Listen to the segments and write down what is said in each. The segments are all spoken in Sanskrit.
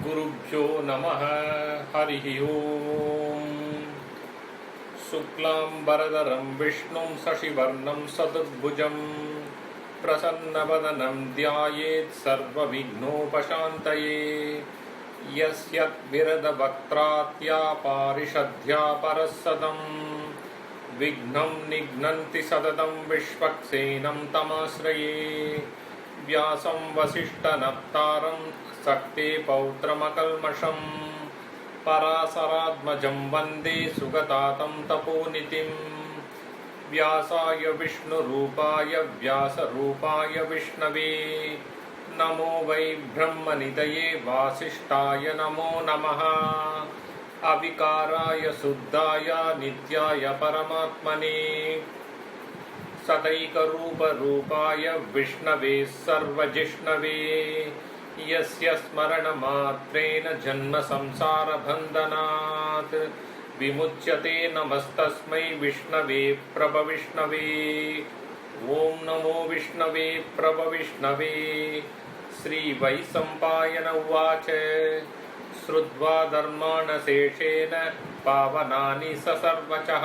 गुरुभ्यो नमः। हरिः ओम्। शुक्लाम्बरधरं विष्णुं शशिवर्णं चतुर्भुजं प्रसन्नवदनं ध्यायेत् सर्वविघ्नोपशान्तये। यस्यद्विरदवक्त्रात्या पारिषद्या परःसदं विघ्नं निघ्नन्ति सततं विश्वक्सेनं तमाश्रये। व्यासं वसिष्ठनप्तारं सक्ते पौत्रमकल्मषं पराशरात्मजं वन्दे सुगतातं तपोनिधिं। व्यासाय विष्णुरूपाय व्यासरूपाय विष्णवे नमो वै ब्रह्मनिधये वासिष्ठाय नमो नमः। अविकाराय शुद्धाय नित्याय परमात्मने सदैकरूपरूपाय विष्णवे सर्वजिष्णवे यस्य स्मरणमात्रेण जन्मसंसारबन्धनात् विमुच्यते। नमस्तस्मै विष्णवे प्रभविष्णवे। ॐ नमो विष्णवे प्रभविष्णवे। श्रीवैशम्पायन उवाच श्रुत्वा धर्माणशेषेण पावनानि ससर्वचः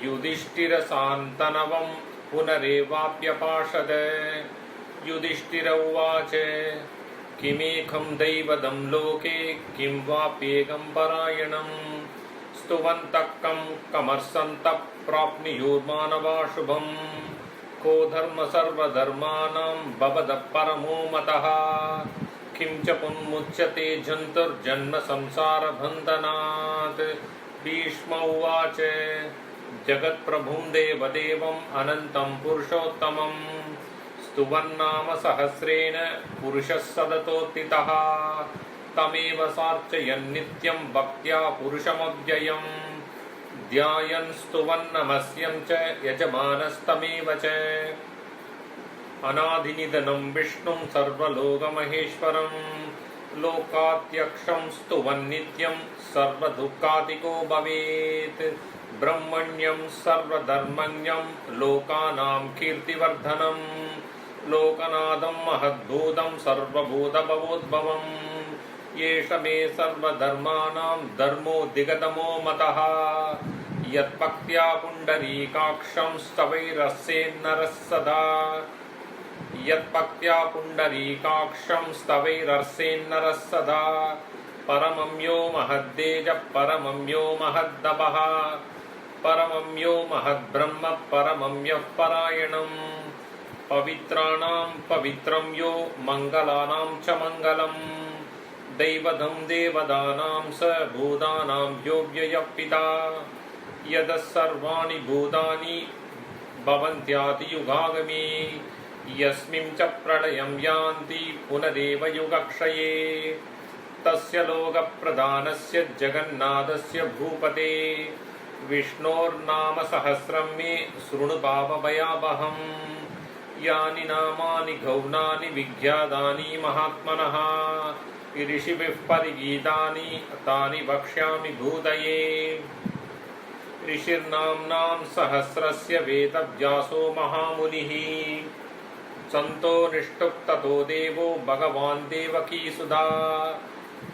युधिष्ठिरशान्तनवं पुनरेवाप्यपाशद। युधिष्ठिर उवाच किमेकं दैवतं लोके किं वाप्येकं परायणं स्तुवन्तः कमर्षन्तः प्राप्नुयुर्मानवा शुभं। को धर्म सर्वधर्माणां भवतः परमो मतः किं च पुन्मुच्यते जन्तुर्जन्म संसारबन्धनात्। भीष्म उवाच जगत्प्रभुं देवदेवम् अनन्तं पुरुषोत्तमं स्तुवन्नाम सहस्रेण पुरुषः सततोत्थितः तमेव सार्चयन् नित्यं भक्त्या पुरुषमव्ययम् ध्यायन् स्तुवन्नमस्यं च यजमानस्तमेव च। अनादिनिधनं विष्णुं सर्वलोकमहेश्वरं लोकाध्यक्षं स्तुवन्नित्यं सर्वदुःखादिको भवेत्। ब्रह्मण्यं सर्वधर्मज्ञं लोकानां कीर्तिवर्धनं लोकनाथं महद्भूतं सर्वभूतभवोद्भवम्। एष मे सर्वधर्माणां धर्मोऽधिगतमो मतः यत्भक्त्या पुण्डरीकाक्षं स्तवैरर्चेन्नरः सदा। यत्भक्त्या पुण्डरीकाक्षं स्तवैरर्चेन्नरः सदा। परमं यो महद्तेजः परमं यो महद्तपः परमं यो महद्ब्रह्म परमं यः परायणं। पवित्राणां पवित्रं यो मङ्गलानां च मङ्गलम् दैवतं देवदानां स भूतानां यो व्ययः पिता। यतः सर्वाणि भूतानि भवन्त्यादियुगागमे यस्मिन् च प्रलयं यान्ति पुनरेव युगक्षये। तस्य लोकप्रधानस्य जगन्नाथस्य भूपते विष्णोर्नाम सहस्रं मे शृणु पापभयापहम्। यानि नामानि गौणानि विख्यातानि महात्मनः ऋषिभिः परिगीतानि तानि वक्ष्यामि भूतये। ऋषिर्नाम्नां सहस्रस्य वेदव्यासो महामुनिः सन्तो निष्ठुप् ततो देवो भगवान् देवकीसुधा।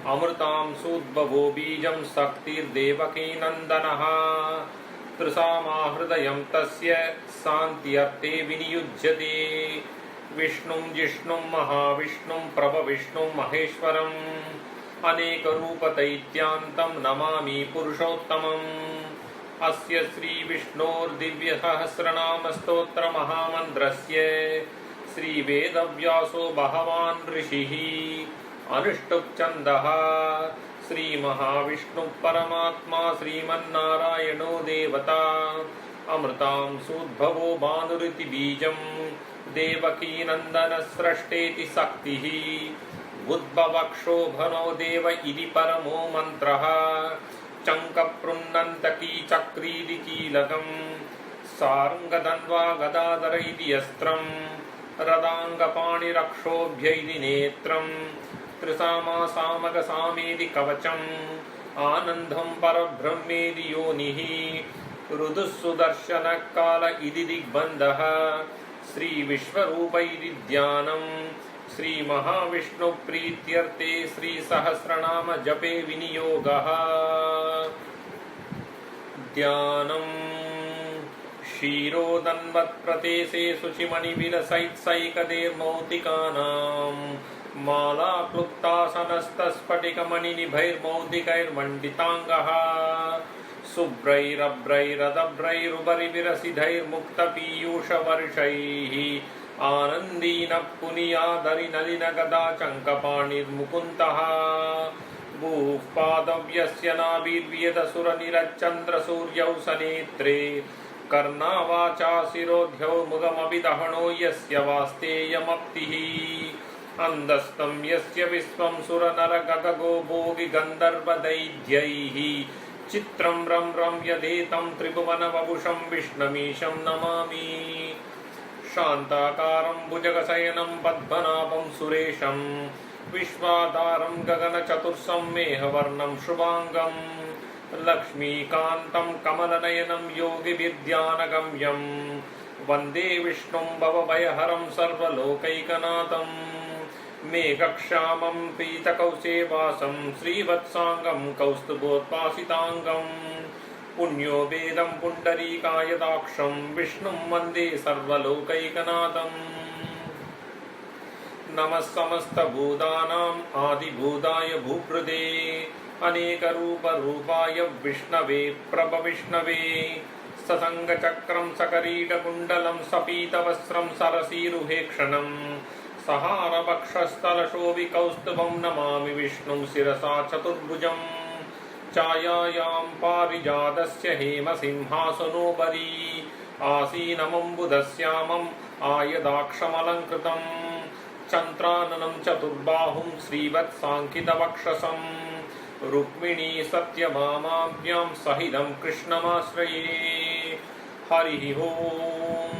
अमृतां सूद्भवो बीजं शक्तिर्देवकीनन्दनः तृषामाहृदयं तस्य शान्त्यर्थे विनियुज्यते। विष्णुं जिष्णुं महाविष्णुं प्रभविष्णुं महेश्वरम् अनेकरूपदैत्यान्तं नमामि पुरुषोत्तमम्। अस्य श्रीविष्णोर्दिव्यसहस्रनामस्तोत्रमहामन्त्रस्य श्रीवेदव्यासो भगवान् ऋषिः अनुष्टुप् छन्दः। श्रीमहाविष्णुः परमात्मा श्रीमन्नारायणो देवता अमृतां सूद्भवो भानुरिति बीजं देवकीनन्दनस्रष्टेति शक्तिः उद्भवक्षोभनो देव इति परमो मन्त्रः। चङ्कपृन्नन्तकी चक्रीति कीलकं सारङ्गधन्वा गदाधर इति अस्त्रं रदाङ्गपाणिरक्षोभ्य इति नेत्रं त्रिसामासामकसामेति कवचम् आनन्दं परब्रह्मेति योनिः ऋतुः सुदर्शनकाल इति दिग्बन्धः श्रीविश्वरूप इति ध्यानं श्री महाविष्णु प्रीत्यर्थे श्री सहस्रनाम जपे विनियोगः। ध्यानम् क्षीरोदन्वत्प्रदेशे शुचिमणिविलसैत्सैकदैर्मौक्तिकानां माला क्लुप्तासनस्तस्फटिकमणिनिभैर्मौक्तिकैर्मण्डिताङ्गः शुभ्रैरभ्रैरदभ्रैरुपरिविरसिधैर्मुक्तपीयूषवर्षैः आनन्दीनः पुनीयादरिनलिनगदाचङ्कपाणिर्मुकुन्दः भूः पादव्यस्य नाभिर्व्यदसुरनिरच्चन्द्रसूर्यौ सनेत्रे कर्णावाचा शिरोध्यौ मुगमभिदहनो यस्य वास्तेयमप्तिः अन्धस्तं यस्य विश्वं सुरनरगगगो भोगि गन्धर्वदैत्यैः चित्रं रं रं यदेतं त्रिभुवनवपुषं विष्णमीशं नमामि। शान्ताकारं भुजगशयनं पद्मनाभं सुरेशं विश्वाधारं गगनचतुर्सं मेघवर्णं शुभांगं लक्ष्मीकान्तं कमलनयनं योगिभिर्ध्यानगम्यं वन्दे विष्णुं भवभयहरं सर्वलोकैकनाथं मेघक्षामं पीतकौसेवासं श्रीवत्सांगं कौस्तुभोत्पासितांगं पुण्यो वेदं पुण्डरीकायदाक्षं विष्णुं वन्दे सर्वलोकैकनाथम्। नमः समस्तभूतानाम् आदिभूताय भूभृते अनेकरूपरूपाय विष्णवे प्रभविष्णवे ससङ्गचक्रं सकरीटकुण्डलं सपीतवस्त्रं सरसीरुहेक्षणं सहारवक्षस्थलशोभिकौस्तुभं नमामि विष्णुं शिरसा चतुर्भुजं छायायां पारिजातस्य हेमसिंहासनोपरि आसीनमम्बुधश्यामम् आयदाक्षमलङ्कृतं चन्द्राननं चतुर्बाहुं श्रीवत्साङ्कितवक्षसं रुक्मिणी सत्यभामाभ्यां सहितं कृष्णमाश्रये। हरिः ओम्।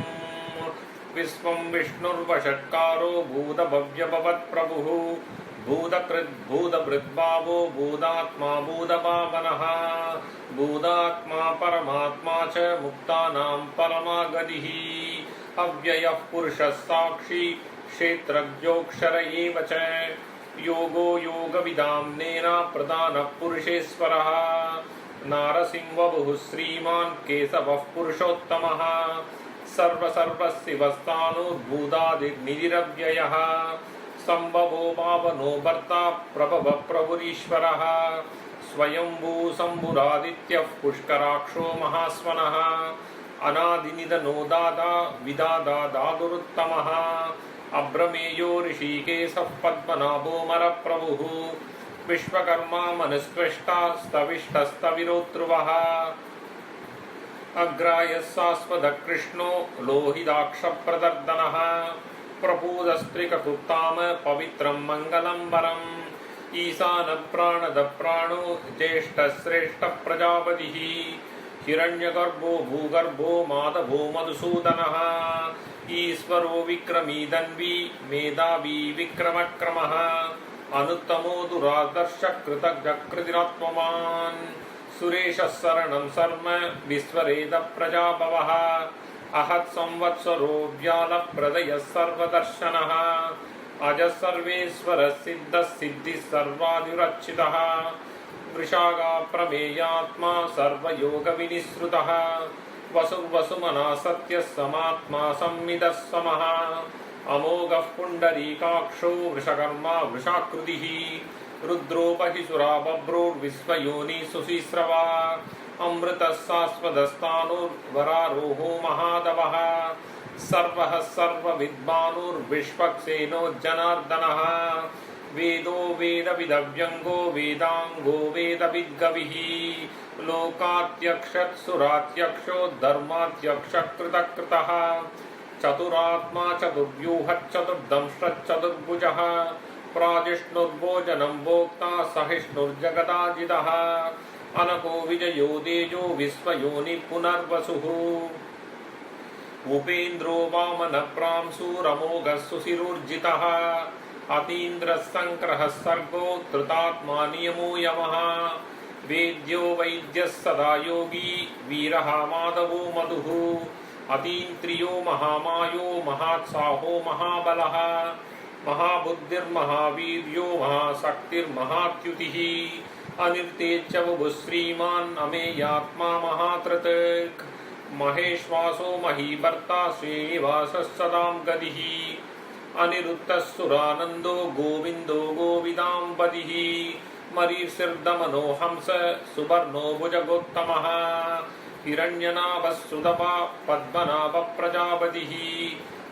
विश्वं विष्णुर्वषट्कारो भूतभव्यभवत्प्रभुः भूतकृद्भूतभृद्भावो भूतात्मा भूतभावनः भूतात्मा परमात्मा च मुक्तानां परमागतिः अव्ययः पुरुषः साक्षी क्षेत्रज्ञोऽक्षर एव च योगो योगविदां नेना प्रधानः पुरुषेश्वरः नारसिंहवपुः श्रीमान् केशवः पुरुषोत्तमः सर्वसर्वशिवस्थानोद्भूतादिर्निधिरव्ययः सम्भवो पावनो भर्ता प्रभवः प्रभुरीश्वरः स्वयंभू शम्भुरादित्यः पुष्कराक्षो महास्वनः अनादिनिधनो दाता विदाता दातुरुत्तमः अभ्रमेयो ऋषिकेशः पद्मनाभो मरप्रभुः विश्वकर्मा मनुस्पृष्टा स्तविष्टस्तविरोत्रुवः अग्रायः शाश्वतः कृष्णो लोहिताक्षप्रदर्दनः प्रपूदस्त्रिककृत्ताम पवित्रं मङ्गलं वरम् ईशानप्राणदप्राणो ज्येष्ठश्रेष्ठः प्रजापतिः हिरण्यगर्भो भूगर्भो माधवो मधुसूदनः ईश्वरो विक्रमी धन्वी मेधावी विक्रमक्रमः अनुत्तमो दुरादर्शः कृतज्ञकृतिरात्मवान् सुरेशः शरणं शर्म विश्वरेदः प्रजाभवः अहत् संवत्सरो व्यालप्रदयः सर्वदर्शनः अजः सर्वेश्वरः सिद्धः सिद्धिः सर्वादिरक्षितः वृषागा प्रमेयात्मा सर्वयोगविनिश्रुतः वसुर्वसुमना सत्यः समात्मा संविदः समः अमोघः पुण्डरीकाक्षो वृषकर्मा वृषाकृतिः रुद्रोपहिसुरा बभ्रोर्विश्वयोनि सुशीस्रवा अमृतः शाश्वतस्थाणुर्वरारोहो महादवः सर्वः सर्वविद्वानुर्विश्वक्सेनो जनार्दनः वेदो वेदविदव्यङ्गो वेदाङ्गो वेदविद्गविः लोकात्यक्षत्सुरात्यक्षो धर्मात्यक्षकृतकृतः चतुरात्मा चतुर्व्यूहश्चतुर्दंष्ट्रश्चतुर्भुजः प्राजिष्णुर्भोजनं भोक्ता सहिष्णुर्जगदाजितः अनको विजयो तेजो विश्वयोनि पुनर्वसुः उपेन्द्रो वामनप्रांशुरमोघः सुशिरोर्जितः अतीन्द्रः सङ्क्रहः सर्गो धृतात्मा नियमो यमः वेद्यो वैद्यः सदा योगी वीरः माधवो मधुः अतीन्द्रियो महामायो महात्साहो महाबलः महाबुद्धिर्महावीर्यो महाशक्तिर्महात्युतिः अनिर्तेच्च बुभुः श्रीमान् अमेयात्मा महात्रतक् महेश्वासो महीभर्ता श्रीनिवासः सदां गतिः अनिरुद्धः सुरानन्दो गोविन्दो गोविदाम्बदिः मरीर्षिर्दमनो हंस सुवर्णो भुजगोत्तमः हिरण्यनाभः सुतपा पद्मनाभः प्रजापतिः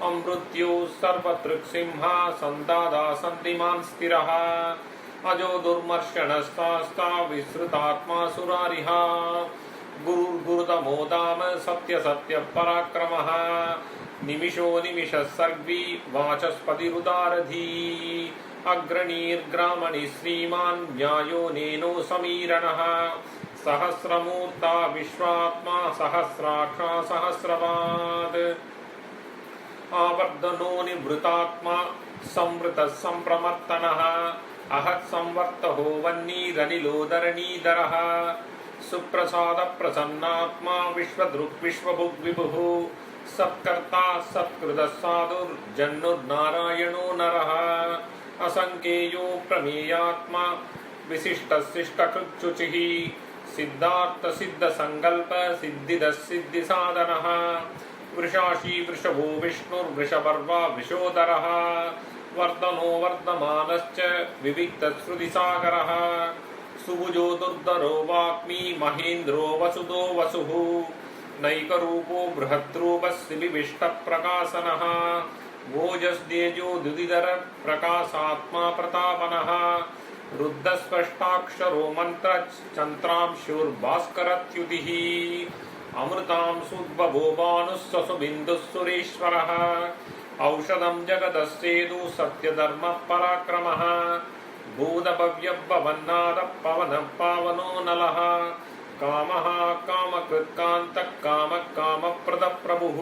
अमृत्यो सर्वतृक्सिंहा सन्दादा सन्तिमान् स्थिरः अजो दुर्मर्शनस्तास्ता विसृतात्मा सुरारिः गुरुर्गुरुतमो धाम सत्य सत्य पराक्रमः निमिषो निमिषः सर्वी वाचस्पतिरुदारधी अग्रणीर्ग्रामणि श्रीमान् न्यायो नेनो समीरणः सहस्रमूर्ता विश्वात्मा सहस्राक्षा सहस्रपात् आवर्धनो निवृतात्मा संवृतः संप्रमत्तनः अहत् संवर्तहो वह्निरनिलोदरणीधरः सुप्रसाद प्रसन्नात्मा विश्वदृक् विश्वभुग् विभुः सत्कर्ता सत्कृतः साधुर्जन्नुर्नारायणो नरः असंख्येयो प्रमेयात्मा विशिष्टशिष्टकृच्छुचिः सिद्धार्थ सिद्ध संकल्प सिद्धिदः सिद्धिसाधनः वृषाशी वृषभो विष्णुर्वृषपर्वा वृषोदरः वर्धनो वर्धमानश्च विविक्तश्रुतिसागरः सुभुजो दुर्धरो वाग्मी महेन्द्रो वसुदो वसुः नैकरूपो बृहद्रूपस्य विविष्टप्रकाशनः भोजस्तेजो द्युतिधर प्रकाशात्मा प्रतापनः रुद्धस्पष्टाक्षरो मन्त्रश्चन्द्रांशुर्भास्करत्युतिः अमृतांशुद्भवो भानुः सुरेश्वरः औषधं जगदस्येदु सत्यधर्मपराक्रमः भूतभव्यभवन्नाथः पवनः पावनो नलः कामः कामकृत्कान्तः कामः कामप्रदः प्रभुः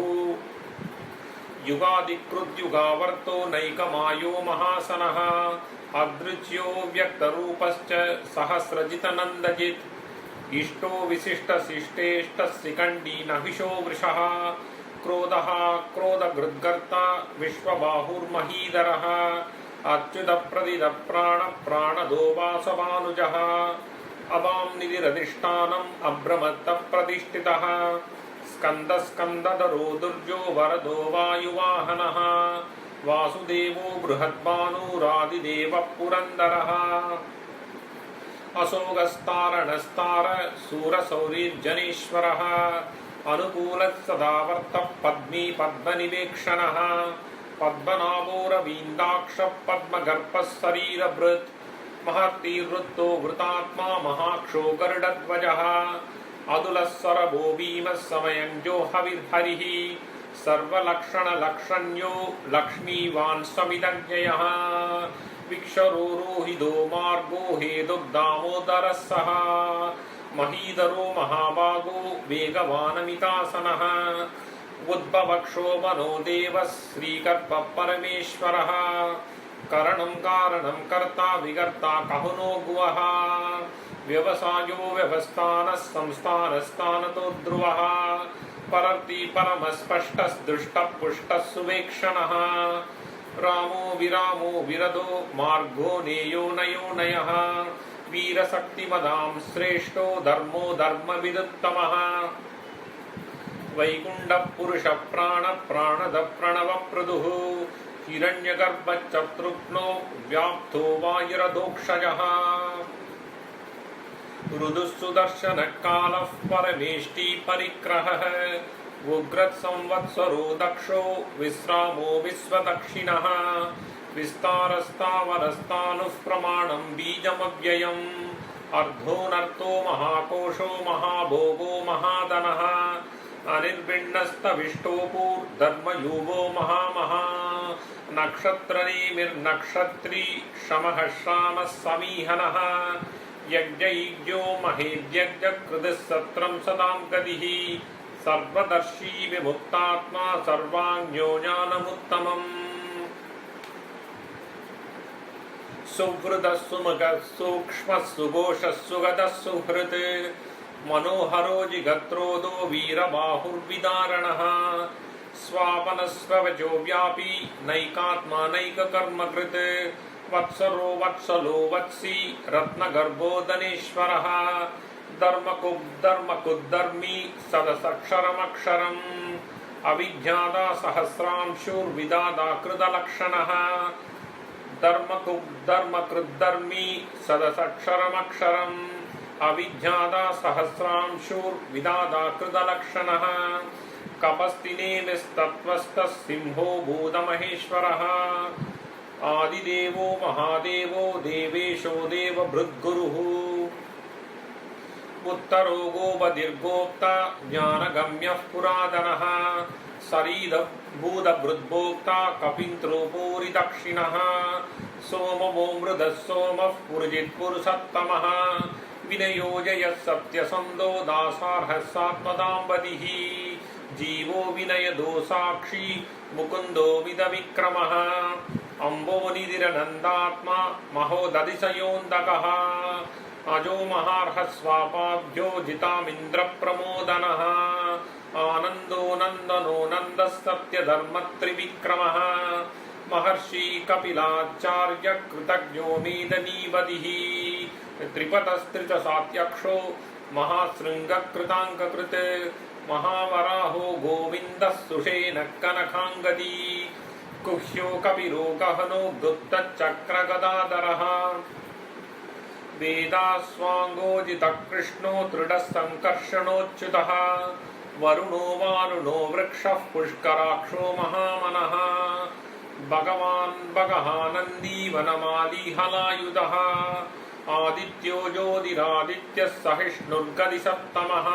युगादिकृद्युगावर्तो नैकमायो महासनः अदृच्यो व्यक्तरूपश्च सहस्रजितनन्दजित् इष्टो विशिष्टशिष्टेष्टशिखण्डी नहिषो वृषः क्रोधः क्रोधगृद्गर्ता विश्वबाहुर्महीधरः अच्युतप्रदितप्राणप्राणदो वासवानुजः अवां निधिरधिष्ठानम् अभ्रमत्तः प्रतिष्ठितः स्कन्दस्कन्दधरो दुर्जो वरदो वायुवाहनः वासुदेवो बृहद्भानुरादिदेवः पुरन्दरः अशोकस्तारणस्तार शूरशौरिर्जनेश्वरः अनुकूलः सदावर्तः पद्मी पद्मनिवेक्षणः पद्मनाभो रवीन्द्राक्षः पद्मगर्भः शरीरभृत् महत्तीवृत्तो वृतात्मा महाक्षो गरुडध्वजः अदुलः सरभो भीमः समयञ्जो हविर्हरिः सर्वलक्षणलक्षण्यो लक्ष्मीवान् समिदज्ञयः विक्षरो रोहितो मार्गो हेतुर्दामोदरः सः महीधरो महाभागो वेगवानमितासनः उद्भवक्षोभनो देवः श्रीकर्पः परमेश्वरः करणं कारणं कर्ता विकर्ता कहुनो गुवः व्यवसायो व्यवस्थानः संस्थानस्थानतो ध्रुवः परर्ति परमस्पष्टस्दृष्टः पुष्टः सुवेक्षणः रामो विरामो विरदो मार्गो नेयो नयो नयः वीरशक्तिमदां श्रेष्ठो धर्मो धर्मविदुत्तमः वैकुण्ठः पुरुषः प्राणः प्राणदः प्रणवप्रदुः हिरण्यगर्भश्चतुर्घ्नो व्याप्तो वायुरधोक्षजः रुदुः सुदर्शनः कालः परमेष्टि परिग्रहः उग्रत्संवत्सरो दक्षो विश्रामो विश्वदक्षिणः विस्तारस्तावरस्तानुः प्रमाणं बीजमव्ययम् अर्धोऽनर्थो महाकोशो महाभोगो महाधनः अनिर्भिन्नस्तविष्टोपूर्धर्मयुगो महामहा नक्षत्रनेमिर्नक्षत्री शमः श्रामः समीहनः यज्ञैज्ञो महेद्यज्ञकृतः सत्रं सदां गतिः सर्वदर्शी विमुक्तात्मा सर्वाङ्गो ज्ञानमुत्तमम् सुहृदः सुमुखः सूक्ष्मः सुघोषः सुगतः सुहृत् मनोहरो जिगत्रोदो वीरबाहुर्विदारणः स्वापनस्ववचो व्यापी नैकात्मा नैककर्मकृत् वत्सरो वत्सलो वत्सी रत्नगर्भोदनेश्वरः धर्मकुद्धर्मी सदसक्षरमक्षरम् अविज्ञाता सहस्रांशुर्विदाता कृतलक्षणः धर्मकृद्धर्मी सदसक्षरमक्षरम् अविज्ञाता सहस्रांशुर्विदाता कृतलक्षणः कपस्तिनेमिस्तत्त्वस्तः सिंहो भूतमहेश्वरः आदिदेवो महादेवो देवेशो देवभृद्गुरुः उत्तरो गोपदीर्घोक्ता ज्ञानगम्यः पुरातनः शरीरभूतभृद्भोक्ता कपिन्त्रोपोरि दक्षिणः सोमो मृदः सोमः पुरुजित्पुरुषोत्तमः विनयोजयः सत्यसन्धो दासार्हः सात्वताम्बदिः जीवो विनयदोसाक्षी मुकुन्दो विदविक्रमः अम्बोनिधिरनन्दात्मा महोदधिशयोऽन्दकः अजो महार्हस्वापाभ्यो जितामिन्द्रप्रमोदनः आनन्दो नन्दनो नन्दः सत्यधर्मत्रिविक्रमः महर्षि कपिलाचार्य कृतज्ञो मेदनीवदिः त्रिपतस्त्रितसात्यक्षो महाशृङ्गकृताङ्ककृत् महावराहो गोविन्दः सुषेणः कनकाङ्गदी कुह्यो कपिरो गहनो गुप्तचक्रगदाधरः वेदास्वाङ्गोजितः कृष्णो दृढः सङ्कर्षणोच्युतः वरुणो वारुणो वृक्षः पुष्कराक्षो महामनः भगवान् भगहानन्दी वनमालीहलायुधः आदित्यो ज्योतिरादित्यः सहिष्णुर्गदिसप्तमः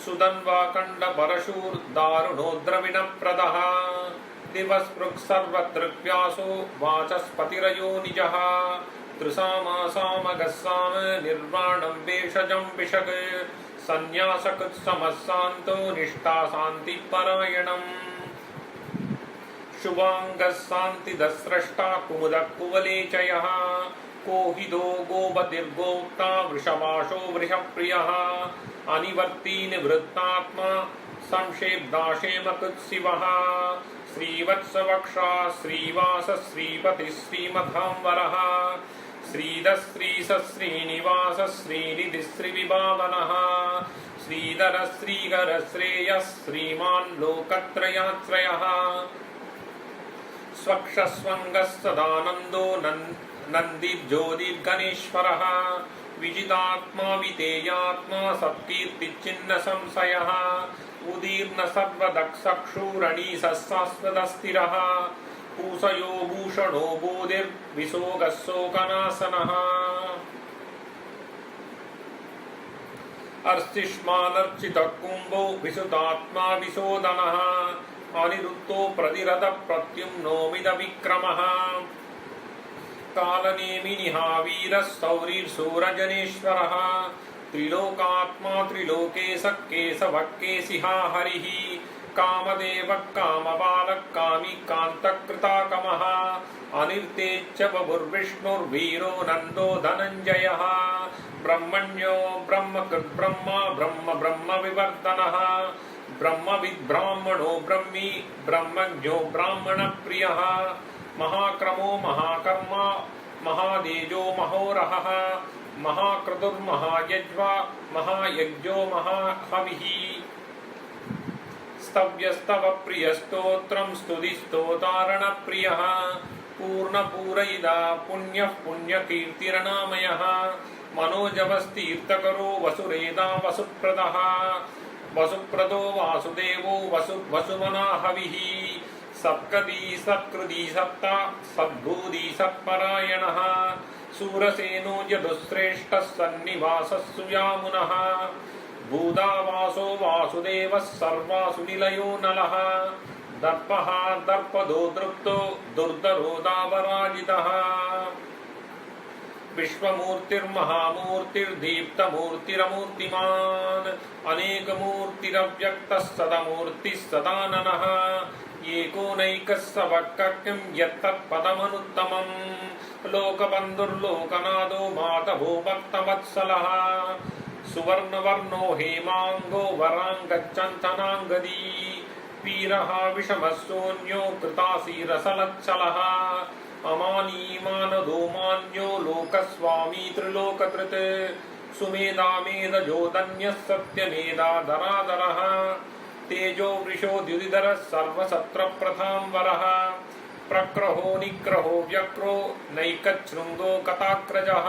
सुधन्वाकण्डपरशूर्दारुणो द्रविणप्रदः दिवस्पृक् सर्वदृग्व्यासो वाचस्पतिरयो निजः त्रिसामासामगस्साम निर्वाणं भेषजं विशग सन्न्यासकृत्समस्सान्तो निष्ठा शान्तिपरायणम् शुभाङ्गस्सान्तिदस्रष्टा कुमुदः कुवलेचयः कोहिदो गोपदीर्घोक्ता वृषभाषो वृषप्रियः अनिवर्ती निवृत्तात्मा संक्षेप्दाशेमकृत्शिवः श्रीवत्सवक्षा श्रीवास श्रीपतिः श्रीमधाम्बरः श्रीधः श्रीनिवास श्रीनिधिः श्रीविभावनः श्रीधरः श्रीकरः श्रेयः श्रीमान् लोकत्रयाश्रयः स्वक्षस्वङ्गः सदानन्दो नन्दिर्ज्योतिर्गणेश्वरः विजितात्मा विधेयात्मा सत्कीर्तिचिह्न संशयः उदीर्न सर्वदक्षक्षूरणीसः शाश्वतस्थिरः पूषयो भूषणो बोधिर्विशोगः शोकनाशनः अर्चिष्मानर्चितः कुम्भो विशुतात्मा विशोदनः अनिरुद्धो प्रतिरथः प्रत्युम्नो मिदविक्रमः कालनेमिनिहावीरः सौरीर्सूरजनेश्वरः त्रिलोकात्मा त्रिलोकेशः केशवः केशिहा हरिः कामदेवः कामबालः कामी कान्तकृताकमः अनिर्तेच्च बभुर्विष्णुर्वीरो नन्दो धनञ्जयः ब्रह्मण्यो ब्रह्मकृद्ब्रह्मा ब्रह्मविवर्धनः ब्रह्मविद्ब्राह्मणो ब्रह्मी ब्रह्मज्ञो ब्राह्मणप्रियः महाक्रमो महाकर्मा महादेजो महोरहः महाक्रतुर्महायज्वा महायज्ञो महाहविः स्तव्यस्तव प्रियस्तोत्रं स्तुतिस्तोतारणप्रियः पूर्णपूरयिदा पुण्यः पुण्यकीर्तिरनामयः मनोजवस्तीर्थकरो वसुरेदा वसुप्रदः वसुप्रदो वासुदेवो वसुमनाहविः सत्कदी सत्कृदी सत्ता सद्भूदी सत्परायणः सूरसेनो यदुश्रेष्ठः सन्निवासः सुयामुनः भूदावासो वासुदेवः सर्वासु निलयो नलः दर्पः दर्पदो दृप्तो दुर्धरो दावराजितः विश्वमूर्तिर्महामूर्तिर्दीप्तमूर्तिरमूर्तिमान् अनेकमूर्तिरव्यक्तः सदमूर्तिः सदाननः एकोनैकः सवक्कं यत्तत्पदमनुत्तमम् लोकबन्धुर्लोकनाथो माधवो भक्तवत्सलः सुवर्णवर्णो हेमांगो वरांगच्चन्तनांगदी वीरः विषमस्सोऽन्यो कृतासीरसलच्छलः अमानीमानदो मान्यो लोकस्वामी त्रिलोककृत् सुमेधा मेधजो धन्यः सत्यमेधाधराधरः तेजो वृषो द्युतिधरः सर्वसत्रप्रथांवरः प्रक्रहो निग्रहो व्यक्रो नैकच्छृङ्गो कटाक्रजः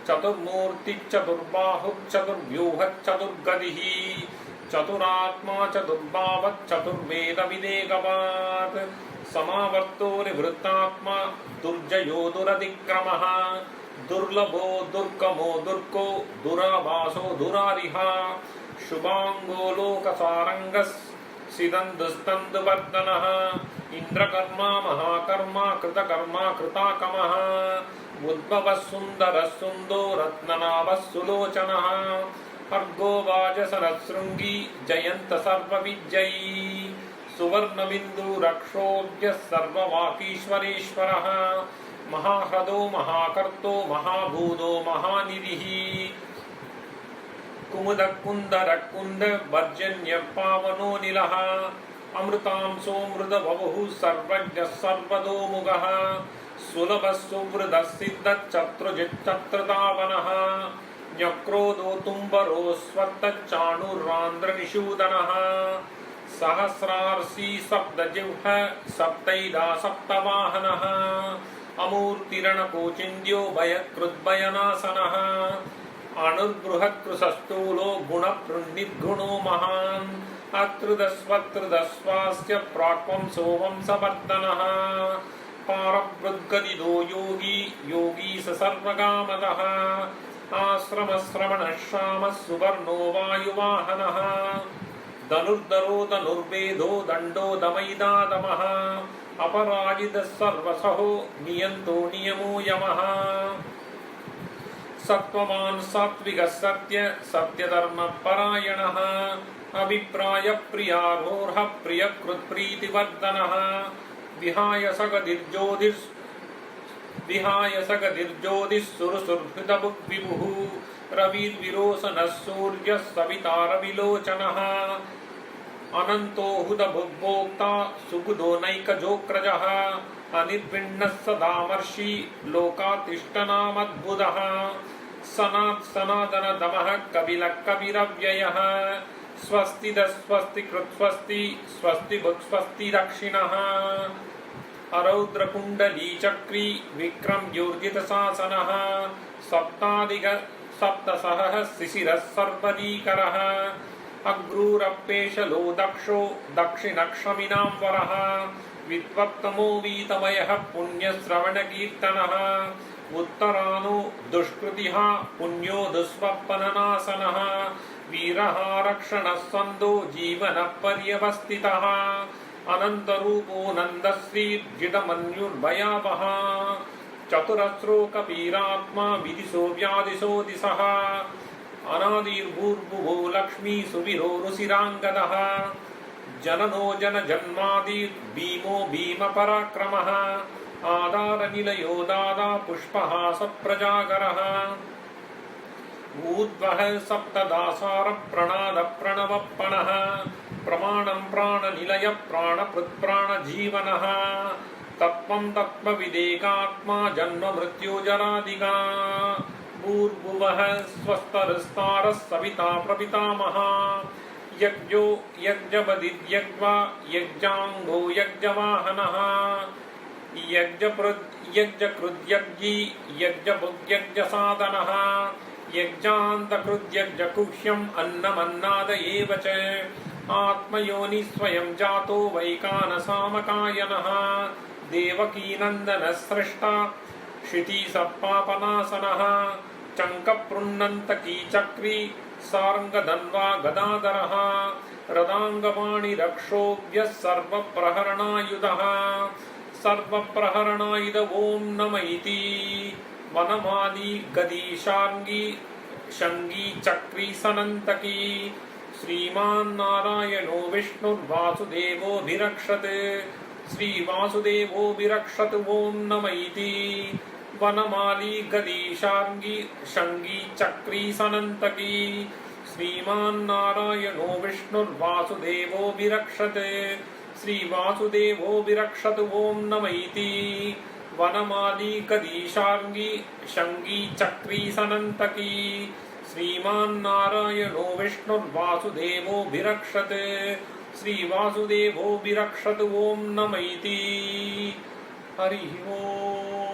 चतुर्मूर्तिश्चतुर्बाहुश्चतुर्व्यूहश्चतुर्गदिः चतुरात्मा चतुर्वेदविदेकवात् समावर्तो निवृत्तात्मा दुर्जयो दुरतिक्रमः दुर्लभो दुर्गमो दुर्गो दुराभासो दुरारिः शुभांगो लोकसारंगः सिदन्दुस्तन्दुवर्धनः इंद्रकर्मा महाकर्मा कृतकर्मा कृताकमः उद्भवः सुन्दरः सुन्दो रत्ननाभः सुलोचनः अर्गो वाजसरशृङ्गी जयन्त सर्वविजयी सुवर्णबिन्दु रक्षोभ्यः सर्ववाकीश्वरेश्वरः महाह्रदो महाकर्तो महाभूतो महानिधिः कुमुद कुंदर कुंद वर्जन्य पावनो निलः अमृतांसो मृद वपुः सर्वज्ञ सर्वदोमुगः सुलभः सुवृदः सिद्धः चतुर्जिच्चत्रदावनः न्यक्रोधो तुम्बरो स्वत्तच्चाणुरान्द्रनिषूदनः सहस्रार्षी सप्तजिह्व सप्तैदा सप्तवाहनः अमूर्तिरणकोचिन्द्यो भयकृद्भयनाशनः अणुर्बृहत्कृशस्थूलो गुणनिर्गुणो महान् अत्रुदस्वत्रुदस्वास्य प्राक्वंसो वंशवर्धनः पारवृद्गदिदो योगी योगी स सर्वकामदः आश्रमश्रवणः श्यामः सुवर्णो वायुवाहनः धनुर्धरो धनुर्वेदो दण्डो दमैदादमः अपराजितः सर्वसहो नियन्तो नियमो यमः सत्त्ववान् सात्विकः सत्य सत्यधर्मपरायणः अभिप्राय प्रियारोहः प्रियकृत्प्रीतिवर्धनः विहाय सगतिर्ज्योतिः सुरसुरहृदविभुः रविर्विरोचनः सूर्यः सवितारविलोचनः अनन्तो हुतभुग्भोक्ता सुखदो नैकजोक्रजः अनिर्विण्णः सदामर्षि लोकातिष्ठनामद्भुतः सनातनदमः कपिलः कविरव्ययः स्वस्ति कृत्स्वस्ति स्वस्ति भुक्स्वस्ति दक्षिणः अरौद्रकुण्डली चक्री विक्रम्योर्जितशासनः सप्ताधिक सप्तसहः शिशिरः सर्वरीकरः अग्रूरप्पेशलो दक्षो दक्षिणक्षमिनां वरः विद्वत्तमो वीतमयः पुण्यश्रवणकीर्तनः उत्तरानो दुष्कृतिः पुण्यो दुष्वप्ननाशनः वीरः रक्षणः सन्दो जीवनः पर्यवस्थितः अनन्तरूपो नन्दश्रीर्जितमन्युर्भयावः चतुरस्रो कपीरात्मा विदिशो व्यादिशो दिशः अनादिर्भूर्भुवो लक्ष्मी सुवीरो रुचिराङ्गदः जननो जनजन्मादिर्भीमो भीमपराक्रमः आधारनिलयो दादा पुष्पहास प्रजागरः ऊर्ध्वः सप्तदासार प्रणाद प्रणवप्पणः प्रमाणं प्राणनिलय प्राणपृत्प्राणजीवनः तत्त्वं तत्त्वविदेकात्मा जन्म मृत्युजरादिगा भूर्भुवः स्वस्तरस्तारः सविता प्रपितामहा यज्ञो यज्ञपतिर्यज्ञा यज्ञाङ्गो यज्ञवाहनः यज्ञकृद्यज्ञी यज्ञभुग्यज्ञसाधनः यज्ञान्तकृद्यज्ञकुह्यम् अन्नमन्नाद एव च आत्मयोनि स्वयं जातो वैकानसामकायनः देवकीनन्दनः स्रष्टा क्षितिसप्पापनासनः चङ्कपृन्नन्तकीचक्री सार्ङ्गधन्वा गदाधरः रदाङ्गवाणिरक्षोभ्यः सर्वप्रहरणायुधः सर्वप्रहरणायुध ॐ नम इति वनमाली गदीशार्ङ्गी शङ्गी चक्री सनन्तकी श्रीमान्नारायणो विष्णुर्वासुदेवोऽभिरक्षत् श्रीवासुदेवोऽभिरक्षत् ॐ नम इति वनमाली गदीशार्ङ्गी शङ्गी चक्री सनन्तकी श्रीमान्नारायणो विष्णुर्वासुदेवो विरक्षते श्रीवासुदेवो विरक्षतु ॐ नम इति वनमाली गदीशार्ङ्गी शङ्गी चक्री सनन्तकी श्रीमान्नारायणो विष्णुर्वासुदेवो विरक्षते श्रीवासुदेवो विरक्षतु ॐ नम इति हरिः ओम्।